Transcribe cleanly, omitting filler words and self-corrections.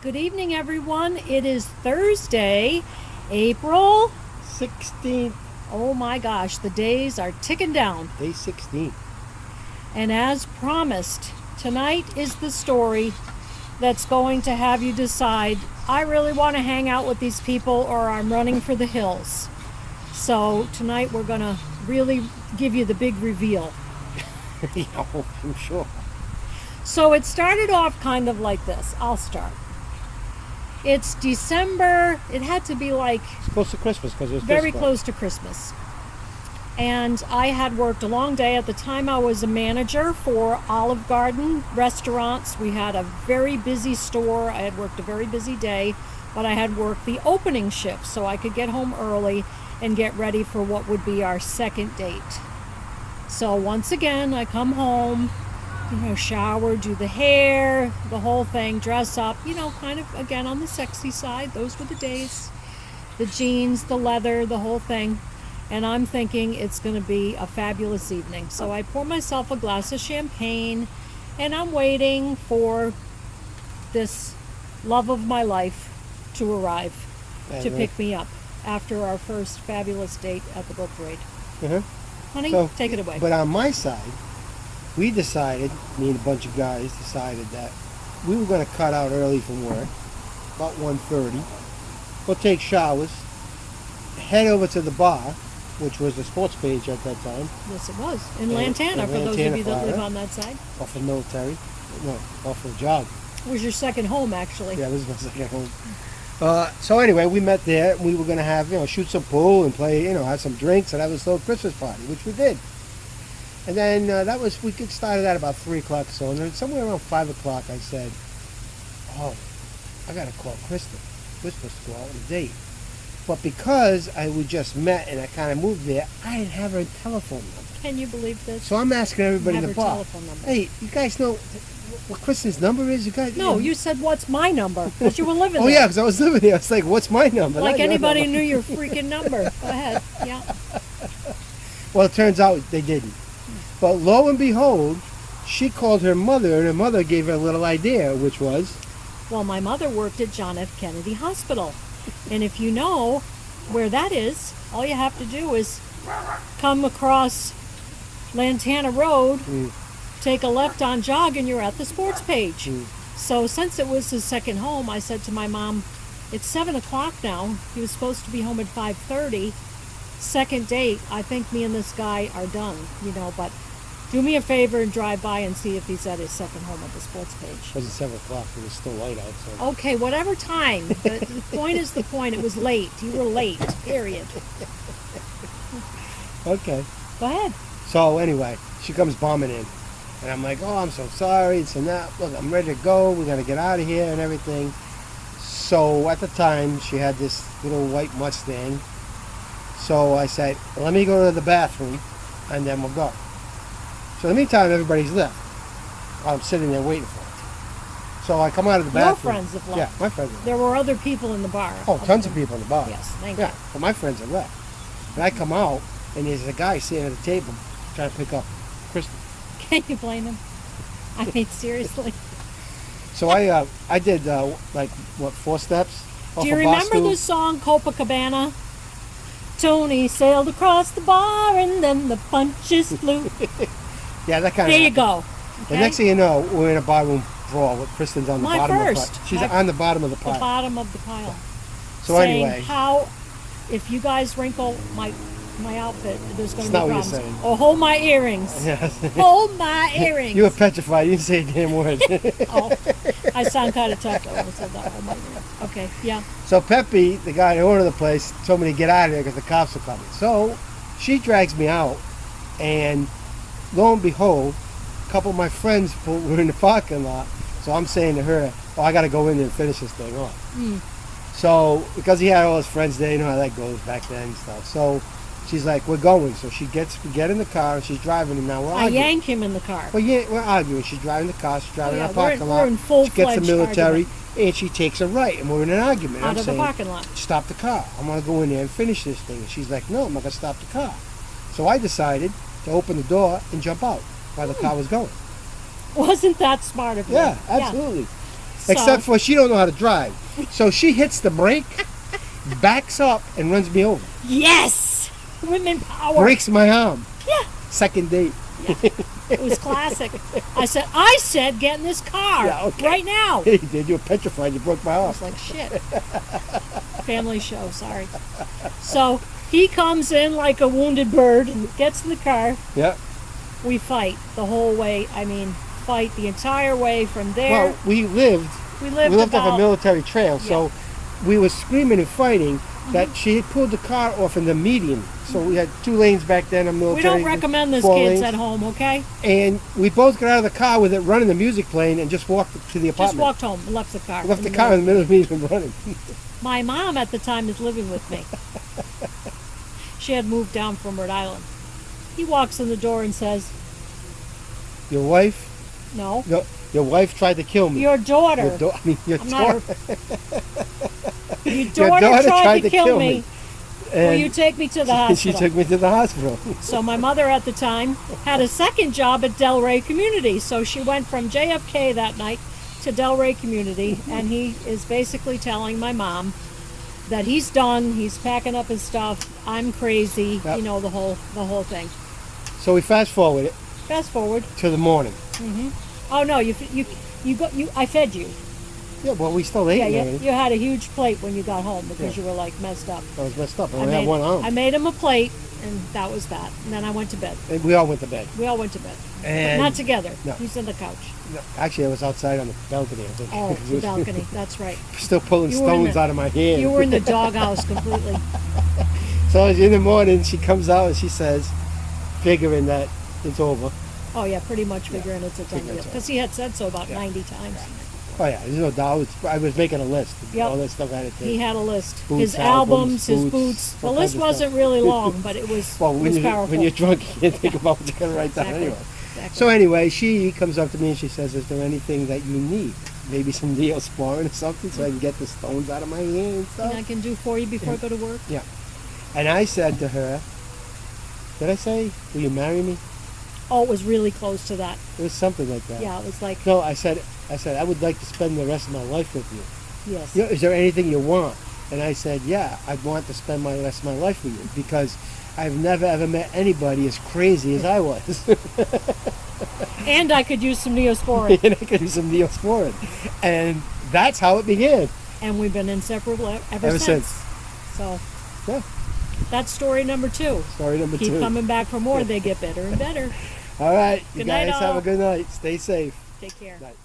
Good evening, everyone. It is Thursday, April. 16th, Oh my gosh, the days are ticking down. day 16. And as promised, tonight is the story that's going to have you decide, I really want to hang out with these people or I'm running for the hills. So tonight we're going to really give you the big reveal. Yeah, I'm sure. So it started off kind of like this. I'll start. It's December. It had to be like It's close to Christmas because it's very close to Christmas. And I had worked a long day. At the time, I was a manager for Olive Garden restaurants. We had a very busy store. I had worked a very busy day, but I had worked the opening shift so I could get home early and get ready for what would be our second date. So once again, I come home, shower, do the hair, the whole thing, dress up, kind of again on the sexy side. Those were the days. The jeans, the leather, the whole thing. And I'm thinking it's going to be a fabulous evening. So I pour myself a glass of champagne and I'm waiting for this love of my life to arrive to pick me up after our first fabulous date at the book parade. Uh-huh. Honey, So, take it away. But on my side, we decided, me and a bunch of guys decided that we were going to cut out early from work, about 1:30, go take showers, head over to the bar, which was the sports page at that time, Yes, it was. In And- Lantana, in for those of Lantana, you that live Florida. on that side. off of military. No, off of a job. It was your second home, actually. Yeah, this is my second home. So anyway, we met there. And we were going to have, shoot some pool and play, have some drinks and have a little Christmas party, which we did. And then we could start at about 3 o'clock or so. And then somewhere around 5 o'clock, I said, oh, I got to call Kristen. We're supposed to go out on a date. But because we just met and I kind of moved there, I didn't have her telephone number. Can you believe this? So I'm asking everybody in Have the her bar, telephone number. hey, you guys know what Kristen's number is? You guys? No, you said, what's my number? Because you were living Oh, there. yeah, because I was living there. I was like, what's my number? Like Not your anybody number. knew your freaking number. Go ahead. Yeah. Well, it turns out they didn't. But lo and behold, she called her mother, and her mother gave her a little idea, which was, Well, my mother worked at John F. Kennedy Hospital. And if you know where that is, all you have to do is come across Lantana Road, take a left on Jog, and you're at the sports page. So since it was his second home, I said to my mom, it's 7 o'clock now. He was supposed to be home at 5:30. Second date, I think me and this guy are done, but do me a favor and drive by and see if he's at his second home at the sports page. it wasn't 7 o'clock, it was still light out. So. Okay, whatever time. The point is the point. It was late. You were late, period. Okay. Go ahead. So anyway, she comes bombing in. And I'm like, oh, I'm so sorry. It's that. Look, I'm ready to go. We're going to get out of here and everything. So at the time, she had this little white Mustang. So I said, let me go to the bathroom and then we'll go. So in the meantime, everybody's left. I'm sitting there waiting for her. So I come out of the Your bathroom. friends have left. Yeah, my friends have left. There were other people in the bar. Oh, tons of people in the bar. Yes, thank Yeah, you. but my friends have left. And I come out, and there's a guy sitting at the table trying to pick up Kristen. Can you blame him? I mean, seriously. So I did, 4 steps? Do you remember the song Copacabana? Tony sailed across the bar and then the punches flew. Yeah, that kind of. There you go. The Okay? next thing you know, we're in a barroom brawl with Kristen's on the My bottom first. of the pile. She's My- on the bottom of the The pile. bottom of the pile. So saying anyway, how, if you guys wrinkle my outfit, there's going It's to be not what you're problems. saying. Or hold my earrings. yes. Hold my earrings. You were petrified. You didn't say a damn word. Oh, I sound kind of tough though when I said that. Hold my earrings. Okay, yeah. So Pepe, the guy who owned the place, told me to get out of there because the cops are coming. So she drags me out, and lo and behold, a couple of my friends were in the parking lot. So I'm saying to her, "Oh, I got to go in there and finish this thing off." So because he had all his friends there, you know how that goes back then and stuff. So she's like, "We're going." So we get in the car and she's driving, and now we're I arguing. yank him in the car. Well, yeah, we're arguing. She's driving the car. She's driving Oh, yeah, in the parking lot. we're in full-fledged She gets the military, argument. and she takes a right, and we're in an argument. Out I'm of the saying, parking lot. stop the car. I want to go in there and finish this thing. And she's like, no, I'm not going to stop the car. So I decided to open the door and jump out while the car was going. Wasn't that smart of me? Yeah, absolutely. Except for she don't know how to drive. So she hits the brake, backs up, and runs me over. Yes! Women power. Breaks my arm. Yeah. Second date. It was classic. I said, get in this car Yeah, okay. right now. Hey, did you were petrified? You broke my I arm. was like, shit. Family show, sorry. So he comes in like a wounded bird and gets in the car. Yeah. We fight the whole way. I mean, fight the entire way from there. Well, we lived off about, a military trail, so we were screaming and fighting that she had pulled the car off in the median. So we had 2 lanes back then in military. we don't recommend this 4 kids lanes. at home, okay? And we both got out of the car with it running the music playing and just walked to the Just apartment. walked home and left the car. Left in the the car middle. in the middle of the meeting and running. My mom at the time is living with me. She had moved down from Rhode Island. He walks in the door and says, Your wife? no, No, your wife tried to kill me. your daughter. Your I'm not daughter. Your daughter tried to kill me. Will And you take me to the she hospital? took me to the hospital. So my mother at the time had a second job at Delray Community. So she went from JFK that night to Delray Community, and he is basically telling my mom that he's done. He's packing up his stuff. I'm crazy. Yep. You know, the whole thing. So we fast forward it Fast forward. to the morning. Oh no, you I fed you. Yeah, well, we still ate Yeah, and you, everything. you had a huge plate when you got home because Yeah. you were like messed up. I was messed up. I only had one arm. I made him a plate, and that was that. And then I went to bed. And we all went to bed. We all went to bed, but And not together. No. He's on the couch. No, actually, I was outside on the balcony, I think. Oh, the balcony. That's right. Still pulling You were in stones the- out of my hand. You were in the doghouse completely. So in the morning, she comes out and she says, figuring that it's over. Oh yeah, pretty much figuring it's a done Figuring deal it's because he had said so about Yeah. 90 times. Oh yeah, there's no doubt. I was making a list. Yep. All that stuff I had to take. He had a list. Boots, His albums, albums, his boots, boots. The all list kinds of wasn't stuff. really long, but it was, Well, it was powerful. when you're drunk, you can't think about what you're going to write down Exactly. anyway. Exactly. So anyway, she comes up to me and she says, is there anything that you need? Maybe some Neosporin or something so I can get the stones out of my hand and stuff? Anything I can do for you before I go to work? Yeah. And I said to her, did I say, will you marry me? Oh, it was really close to that. It was something like that. Yeah, it was like, No, I said, I would like to spend the rest of my life with you. yes. You know, is there anything you want? And I said, yeah, I'd want to spend my rest of my life with you because I've never ever met anybody as crazy as I was. And I could use some Neosporin. And I could do some Neosporin. And that's how it began. And we've been inseparable ever Ever since. since. So Yeah. that's story number 2. Story number Keep 2. coming back for more. They get better and better. All right. You Good night, guys have all. a good night. Stay safe. Take care. Night.